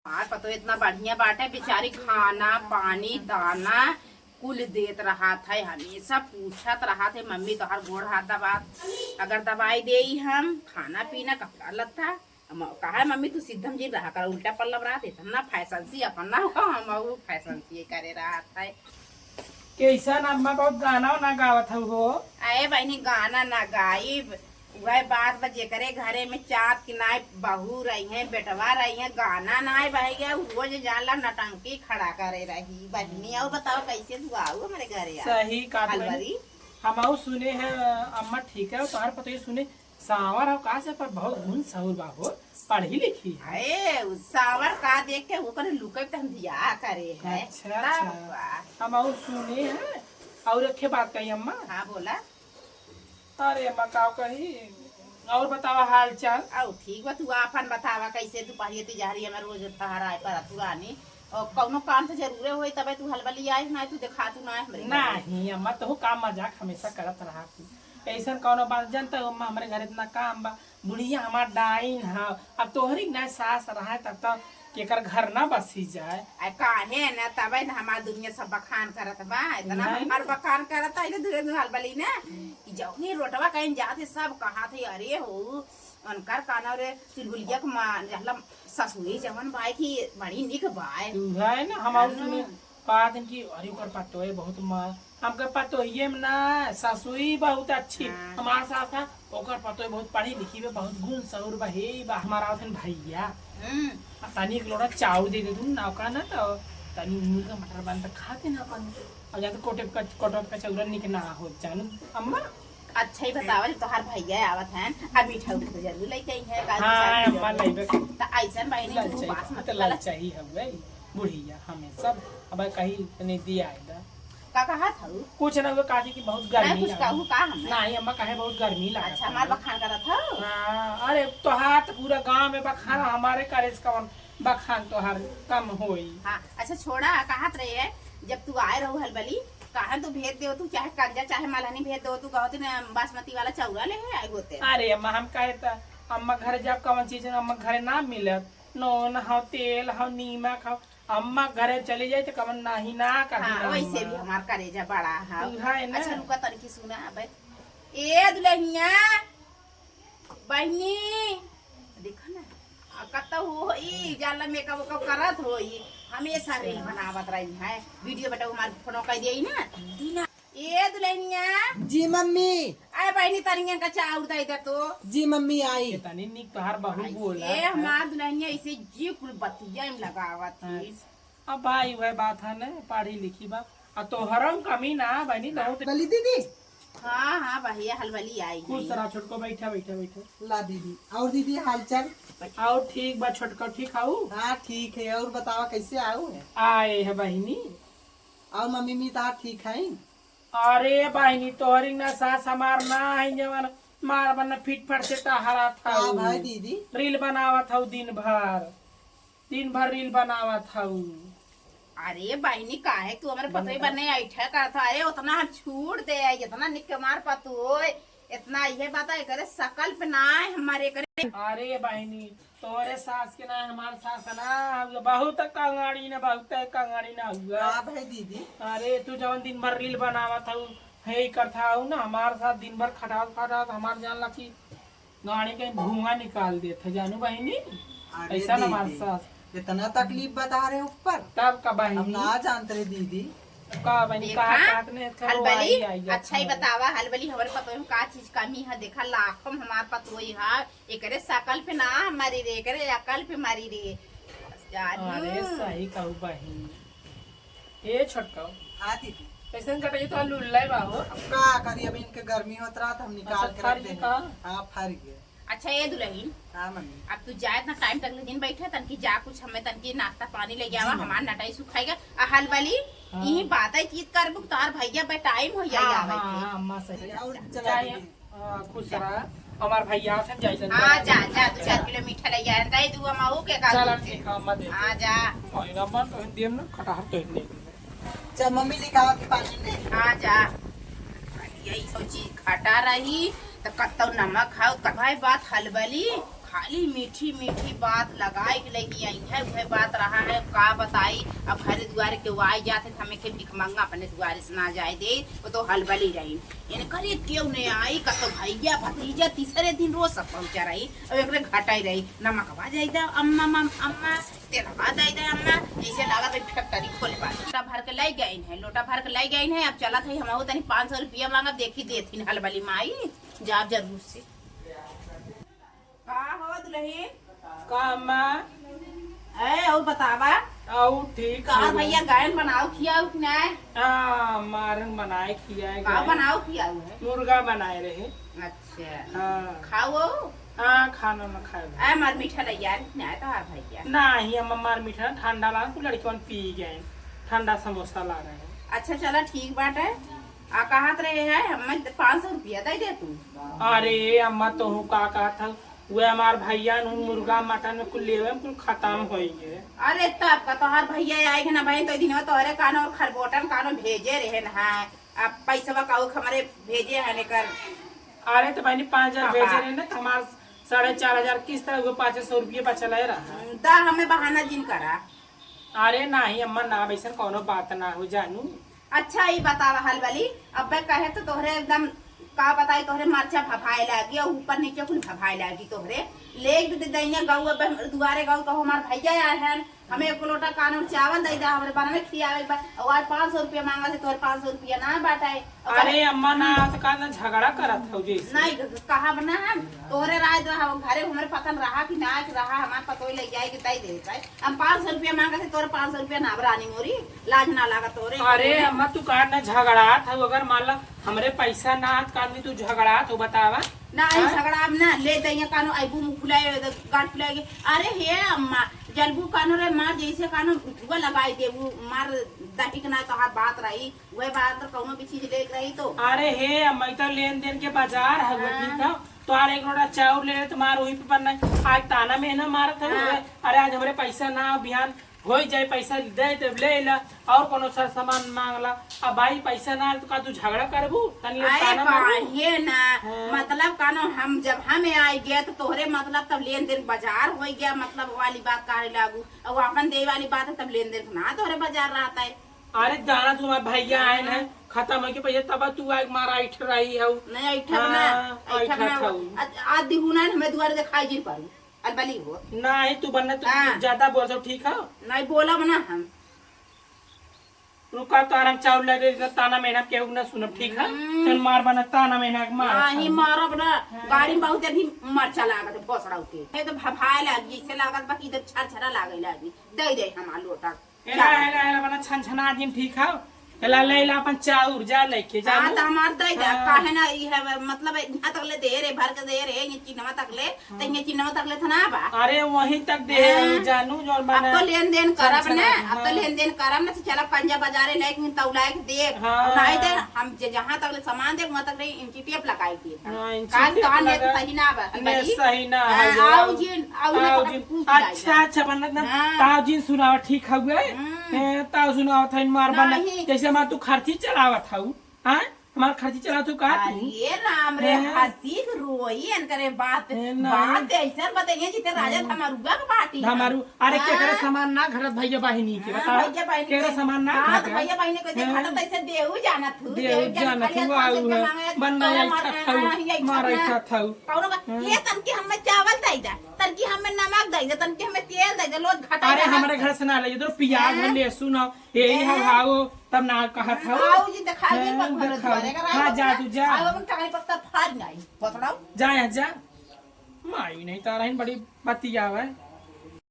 यार पतो इतना बढ़िया बाटे बेचारी खाना पानी दाना कुल देत रहा था। हमेशा पूछत रहा थे मम्मी तोहर गोड़ हाथ दबा अगर दवाई दे हम खाना पीना कपड़ा लत्ता कहा मम्मी तू सिद्धम जी रहा कर उल्टा पल्लव रहा थे ना फैशन सी अपन ना हम फैशन सी करे रहा था। कैसा अम्मा बहुत गाना ना गावत हो। अरे बहनी गाना ना गाई वह बात बजे करे घरे में चाँद की नाई बहू रही है बेटवा रही है गाना नाई बह गया रोज जाला नटंकी खड़ा करे रही बहनी। और बताओ कैसे तू आओ हमारे घरे सही हम सुने हैं अम्मा ठीक है तुम्हारे पता ही सुने सावर हो कहा से पर बहुत गुण सहूर बाबू पढ़ी लिखी है सावर का देख के वो करे लुके तो हम दिया करे है। अच्छा हम सुने हैं और रखे बात कही अम्मा। हाँ बोला। अरे अम्मा का कही और बतावा हाल चाल। आओ ठीक बा तू आपन बतावा कैसे तू पढ़िए तिजहरी हमें रोज ठहराए पर तू आनी और कौनो काम से जरूरे होई तबे तू हलबली आई ना तू दिखा तू ना हमरे नहीं अम्मा तो काम मजाक हमेशा करत रहा ऐसा कौनो बात जानता हो हमारे घर इतना काम बा बुढ़िया हमार डाइन है अब तोहरी ना सास रहा तब तक केकर घर ना बसी जाए काहे न तबे न हमार दुनिया सब बखान करत बा इतना हमार बखान करत है धीरे धीरे हलबली ना कि जौनी रोटवा कहीं जाते सब कहा थे अरे हो अनकर काना रे चुलबुलिया के मां जहला ससुरी जवन बाई की बड़ी निक बाई है ना हम सुने बात इनकी अरे कर पातो है बहुत मां हमके पतो ये ना ससुई बहुत अच्छी हमारे साथ था ओकर पतो है बहुत पढ़ी लिखी में बहुत गुण सौर बा हे बा हमारा भैया तनी एक लोड़ा चावल दे दे तुम ना का ना तो तनी मुर्गा मटर बन तो खाते ना अपन और या तो कोटे का चौरन निक ना हो जानू अम्मा। अच्छा ही बतावल तोहार भैया आवत हैं अब मीठा उठ तो जरूर लेके आई है का हां अम्मा लेबे त ऐसन बहनी तू पास मत लल चाहिए हवे बुढ़िया हमें सब अब कहीं तने दिया है का कहा था कुछ ना वो काजी की बहुत गर्मी कुछ कहूं का हम नहीं अम्मा कहे बहुत गर्मी लगा। अच्छा हमार बखान करा था। हां अरे तोहार तो पूरा गांव में बखान हमारे करे कौन बखान तोहार कम होई। हां अच्छा छोड़ा कहत रही है जब तू आए रहो हलबली कहां तो भेज दे तू चाहे कंजा चाहे मलहनी भेज दो तू कहत न बासमती वाला चौरा ले आए होते। अरे अम्मा हम कहे त अम्मा घर जब कौन चीज अम्मा घरे ना मिलत नून हो तेल हो नीमक हो अम्मा घरे चली जाए तो कमन नहीं ना कर हां वैसे भी हमार करेजा बड़ा है ना। अच्छा रुका तनकी सुना अब ए दुल्हनिया बहनी देखो ना कत हो ई जाला मेकअप करत होई हमेशा रील बनावत रही है वीडियो बेटा हमार फोटो कह देई ना दीना ए दुल्हनिया। जी मम्मी। आए बहनी तनिया का चाउर दे दे तो। जी मम्मी आई तनी निक तोहार बहू बोला ए हमार दुल्हनिया इसे जी कुल बतिया में लगावत थी। अब भाई वह बात है ना पढ़ी लिखी बा और तोहरम कमी ना बनी बहुत बली दीदी। हाँ हाँ भैया हलवली आई खुश रहा छोटको बैठा बैठा बैठा ला दीदी। और दीदी हालचाल और ठीक बा छोटका ठीक आऊ। हाँ ठीक है और बतावा कैसे आओ है आए है बहनी और मम्मी मी ता ठीक है। अरे बहनी तोहरी ना सास हमार ना है जवन मार बना फिट फट से हरा था भाई दीदी रील बनावा था दिन भर रील बनावा था। अरे बहनी काहे तू हमारे पतोई बने ऐठा का था अरे उतना छूट दे इतना निक मार पतो इतना ये बात है करे सकल पे ना हमारे करे। अरे बहनी तोरे सास के ना हमार सास ना बहुत कंगाड़ी ना हुआ। हाँ भाई दीदी। अरे तू जवन दिन भर रील बनावा था है करता हूँ ना हमारे साथ दिन भर खटा हमारे जान ला की गाड़ी के धुआं निकाल देते जानू बहनी ऐसा ना हमारे साथ इतना तकलीफ बता रहे ऊपर तब का बहनी हम ना जानते रहे दीदी का बहनी हलबली अच्छा ही बतावा हलबली हमारे पतोई का चीज कमी है देखा लाखों हमार पतोई है एकरे सकल पे ना मरी रे एकरे अकल पे मरी रे। अरे सही कहू बहनी ये छोटका। हाँ दीदी कैसे कटाई तो लुल्ला बाबू का करी अभी इनके गर्मी होत रहा हम निकाल के रख देंगे। हाँ फर गए। अच्छा ये दुल्हन हाँ मम्मी अब तू जाए इतना टाइम तक दिन बैठे तनकी जा कुछ हमें तनकी नाश्ता पानी ले जावा हमार नटाई सुखाएगा हलबली यही बात है चीज कर बुक तार भैया बे टाइम हो जाए आवे के। अम्मा सही और चला दीदी। खुश रहा हमार भैया थे जाइसन हां जा 2-4 किलो मीठा ले जाए दई दुआ माऊ के का चल ठीक है मत हां जा ना मन तो देम ना खटाहट तो नहीं चल मम्मी लिखावा के पानी दे। हां जा यही सब चीज खटा रही तो कत्तो नमक खाओ भाई बात हलबली खाली मीठी मीठी बात लगाए के लगी आई है, वह बात रहा है का बताई। अब घर द्वारे के आई जाते थे हमें के भिख मंगा अपने द्वारे से ना जाए दे, वो तो हलबली रही यानी करे क्यों नहीं आई का तो भैया भतीजा तीसरे दिन रोज सब पहुंचा रही। अब एक घटाई रही नमक आ जाए अम्मा अम्मा तेरा बाद आई अम्मा ऐसे लगा तो फैक्ट्री खोले पास लोटा भर के लाई गई है, लोटा भर के लाई गई है। अब चला था हम तनी 500 रुपया मांगा देखी देती हलबली माई जाब जरूर से का हो दुल्हन का अम्मा ए और बतावा औ ठीक का भैया गायन बनाओ खियाओ कि नहीं? हां मारन बनाए किया है का बनाओ खियाओ है मुर्गा बनाए रहे। अच्छा हां खाओ हां खाना में खाए ए मार मीठा ले यार नहीं तो हां भैया नहीं अम्मा मार मीठा ठंडा ला को लड़कियों पी गए ठंडा समोसा ला रहे हैं। अच्छा चला ठीक बात है। आ कहाँ रहे हैं हमें 500 रुपया दे दे तू। अरे अम्मा तो हूँ का कहा था वे हमार भैया मुर्गा मटन में कुल लेवे कुल खत्म हो गए। अरे तब का तोहार भैया आए ना भाई तो दिन तोहरे कानो और खरबोटन कानो भेजे रहे ना अब पैसा का हमारे भेजे है लेकर। अरे तो बहनी 5000 भेजे रहे ना हमार 4500 किस्त 500 रुपये बचल रहा दा हमें बहाना जिन करा। अरे नहीं अम्मा ना वैसा कोनो बात ना हो जानू। अच्छा ये बतावा हलबली अब कहे तो तोहरे एकदम का बताई तोहरे मरचा भभाए लागी और ऊपर नीचे कुल भभाए लागी तोहरे ले दैया गाँव दुआरे गाँव कहो हमार भैया आए हैं हमें एक लोटा कानून चावल दे दा हमारे बना में खियावे और आज 500 रुपया मांगा थे तोहरे 500 रुपया ना बाटाए। अरे अम्मा ना तो का झगड़ा करत हो जैसे नहीं कहा बना हम तोहरे राय जो घरे हमारे पता रहा कि ना रहा हमारे पतो ले जाए कि तई दे जाए हम 500 रुपया मांगा थे तोरे 500 रुपया ना बरानी मोरी लाज ना लगा तोरे। अरे अम्मा तू का ना झगड़ा था अगर मान ला हमरे पैसा ना कानूनी तू झगड़ा तो बतावा ना झगड़ा ना ले दैया कानो आइबू मुंह फुलाए गांठ फुलाए। अरे हे अम्मा जलबू कानो रे मार जैसे कानो वो लगाई दे वो मार दही के ना तो हाथ बात रही वह बात तो कौनो भी चीज ले रही तो। अरे हे अम्मा तो लेन देन के बाजार है वो ठीक है तो आर एक लोटा चाउर ले तुम्हार वही पे पन्ना आज ताना में ना मारत है। अरे आज हमारे पैसा ना बिहान हो जाए पैसा दे तो ले ला और कोनो सर सामान मांगला अब भाई पैसा ना तो का तू झगड़ा करबू तनी ये ना मतलब कानो हम जब हमें आई गए तो तोहरे मतलब तब लेन देन बाजार हो गया मतलब वाली बात करे लागू और अपन दे वाली बात है तब लेन देन ना तोहरे बाजार रहता है। अरे दाना तुम्हारे भैया आए ना खत्म हो के पैसा तब तू आग मारा इठ रही है नहीं ऐठक ना आज दिहुना हमें दुआरे दिखाई जी पाई अलबली हो नहीं तू बनना तू ज्यादा बोल रहा ठीक है नहीं बोला बना हम रुका तो आराम चावल लगे ताना महीना के ना सुनब ठीक है चल मार बना ताना महीना मार नहीं मारब ना गाड़ी में बहुत भी मरचा लागत बसड़ा के ये तो भभाए लागी जैसे लागत बाकी इधर छरछरा लागे लागी दे दे हम लोटा एला बना छनछना दिन ठीक है एला लेला अपन चाउर जा लेके जा हां त हमार दे दे काहे ना ई है मतलब यहां तक ले दे रे भर के दे रे ये चिन्हवा तक ले त ये चिन्हवा तक ले थना बा। अरे वहीं तक दे जानू जोर बना अब तो लेन देन करब ना अब तो लेन देन करब ना चला पंजा बाजारे लेके तौलाए के दे नहीं दे हम जहां तक ले सामान दे वहां तक रे इंची टेप लगाई दे कान कान ये सही ना बा सही ना आओ जिन अच्छा अच्छा बनत ना ताऊ जिन सुनाव ठीक हवे ताऊ सुनाव थन मार बना जैसे मैं तू खर्ची चलावत हूँ हाँ हमार खर्ची चला तू का ये राम रे हंसी रोई अन करे बात बात ऐसा बताइए जिते राजा धमारुगा का बाटी धमारू अरे के करे सामान ना घरत भैया बहिनी के बता भैया बहिनी के सामान ना घरत भैया बहिनी को दे घरत ऐसे देऊ जाना थू देऊ जाना थू आऊ बनना अच्छा थाऊ मार अच्छा थाऊ कौनो ये तन की हमें चावल दई दा तन की हमें नमक दई दा तन की हमें तेल दई दा लोग घटा अरे हमारे घर से ना ले इधर प्याज लहसुन यही हाओ तब ना कहा था आओ जी दिखा दे पर घर हां जा तू जा आओ हम टांगी पत्ता फाड़ नहीं बताओ जा जा माई नहीं तारा बड़ी बत्ती आवे